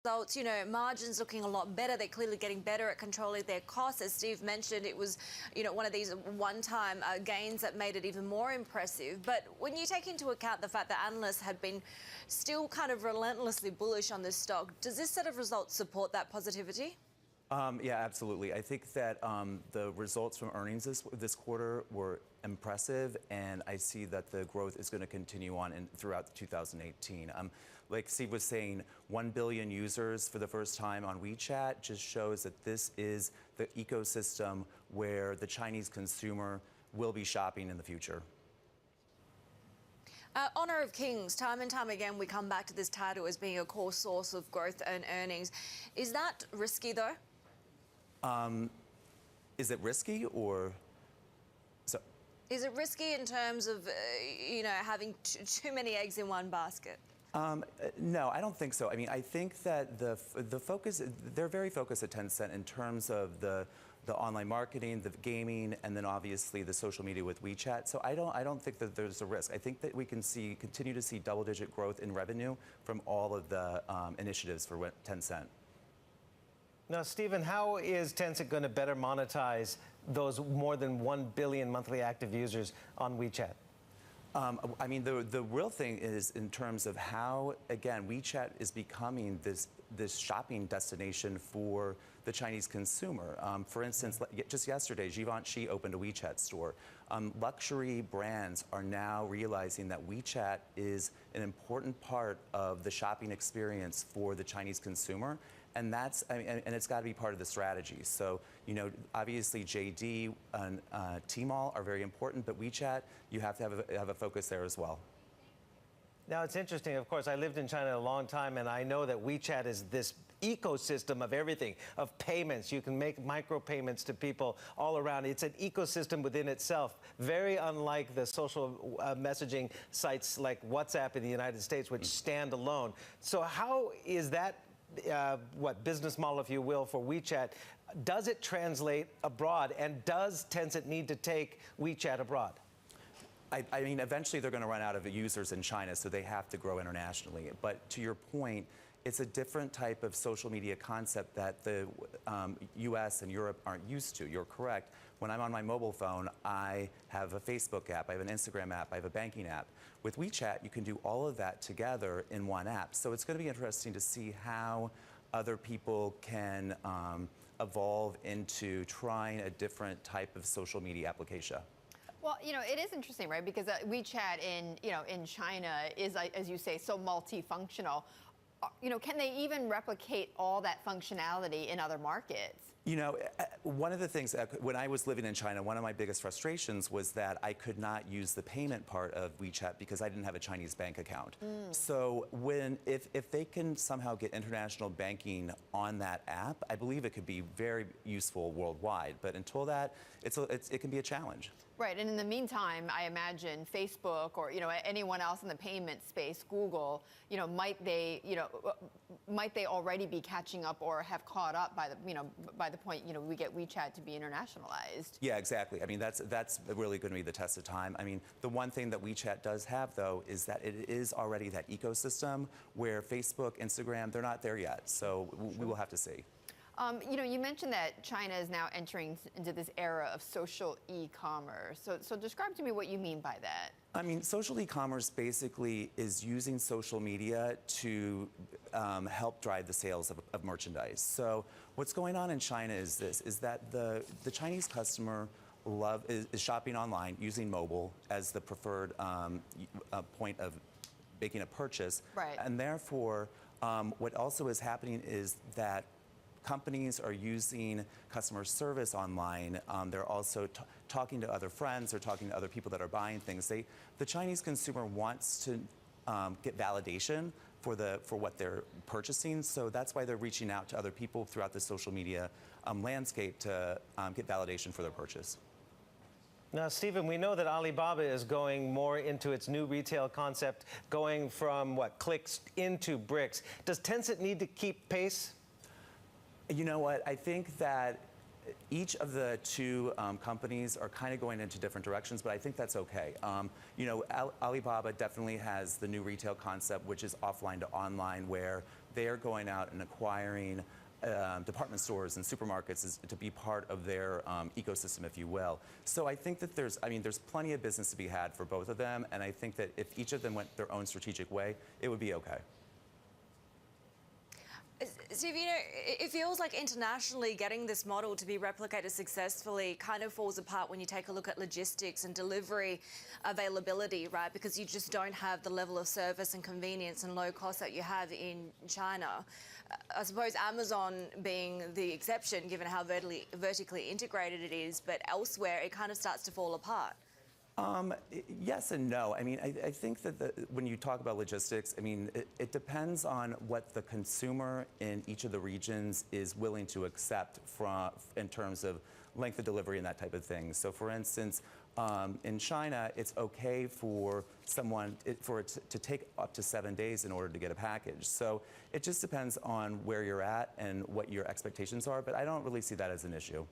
results, margins looking a lot better. They're clearly getting better at controlling their costs. As Steve mentioned, it was, one of these one-time gains that made it even more impressive. But when you take into account the fact that analysts had been still kind of relentlessly bullish on this stock, does this set of results support that positivity? Yeah, absolutely. I think that the results from earnings this quarter were impressive, and I see that the growth is going to continue on throughout 2018. Like Steve was saying, 1 billion users for the first time on WeChat just shows that this is the ecosystem where the Chinese consumer will be shopping in the future. Honor of Kings, time and time again, we come back to this title as being a core source of growth and earnings. Is that risky, though? Is it risky or? So, is it risky in terms of, having too many eggs in one basket? No, I don't think so. I mean, I think that the focus, they're very focused at Tencent in terms of the online marketing, the gaming, and then obviously the social media with WeChat. So I don't think that there's a risk. I think that we can continue to see double-digit growth in revenue from all of the initiatives for Tencent. Now, Stephen, how is Tencent going to better monetize those more than 1 billion monthly active users on WeChat? I mean, the real thing is in terms of how, again, WeChat is becoming this shopping destination for the Chinese consumer. For instance, just yesterday, Givenchy opened a WeChat store. Luxury brands are now realizing that WeChat is an important part of the shopping experience for the Chinese consumer. And and it's got to be part of the strategy. So, obviously JD and Tmall are very important, but WeChat, you have to have a focus there as well. Now, it's interesting. Of course, I lived in China a long time, and I know that WeChat is this ecosystem of everything, of payments. You can make micropayments to people all around. It's an ecosystem within itself, very unlike the social messaging sites like WhatsApp in the United States, which stand alone. So how is that business model, if you will, for WeChat? Does it translate abroad, and does Tencent need to take WeChat abroad? I mean, eventually they're going to run out of users in China, so they have to grow internationally. But to your point, it's a different type of social media concept that the US and Europe aren't used to. You're correct. When I'm on my mobile phone, I have a Facebook app, I have an Instagram app, I have a banking app. With WeChat, you can do all of that together in one app. So it's going to be interesting to see how other people can evolve into trying a different type of social media application. Well, it is interesting, right? Because WeChat in China is, as you say, so multifunctional. Can they even replicate all that functionality in other markets? One of the things, when I was living in China, one of my biggest frustrations was that I could not use the payment part of WeChat because I didn't have a Chinese bank account. So if they can somehow get international banking on that app, I believe it could be very useful worldwide. But until that, it can be a challenge. Right, and in the meantime, I imagine Facebook or anyone else in the payment space, Google, might they already be catching up or have caught up by the point we get WeChat to be internationalized? Yeah, exactly. I mean, that's really going to be the test of time. I mean, the one thing that WeChat does have, though, is that it is already that ecosystem where Facebook, Instagram, they're not there yet. So we will have to see. You mentioned that China is now entering into this era of social e-commerce. So describe to me what you mean by that. I mean, social e-commerce basically is using social media to help drive the sales of merchandise. So what's going on in China is that the Chinese customer is shopping online using mobile as the preferred point of making a purchase. Right. And therefore, what also is happening is that companies are using customer service online. They're also talking to other friends or talking to other people that are buying things. The Chinese consumer wants to get validation for what they're purchasing. So that's why they're reaching out to other people throughout the social media landscape to get validation for their purchase. Now, Stephen, we know that Alibaba is going more into its new retail concept, going from, clicks into bricks. Does Tencent need to keep pace? You know what? I think that each of the two companies are kind of going into different directions, but I think that's okay. Alibaba definitely has the new retail concept, which is offline to online, where they are going out and acquiring department stores and supermarkets to be part of their ecosystem, if you will. So I think that there's plenty of business to be had for both of them, and I think that if each of them went their own strategic way, it would be okay. Steve, it feels like internationally getting this model to be replicated successfully kind of falls apart when you take a look at logistics and delivery availability, right? Because you just don't have the level of service and convenience and low cost that you have in China. I suppose Amazon being the exception, given how vertically integrated it is, but elsewhere it kind of starts to fall apart. Yes and no. I mean, I think that when you talk about logistics, I mean, it depends on what the consumer in each of the regions is willing to accept in terms of length of delivery and that type of thing. So, for instance, in China, it's okay for it to take up to 7 days in order to get a package. So it just depends on where you're at and what your expectations are, but I don't really see that as an issue.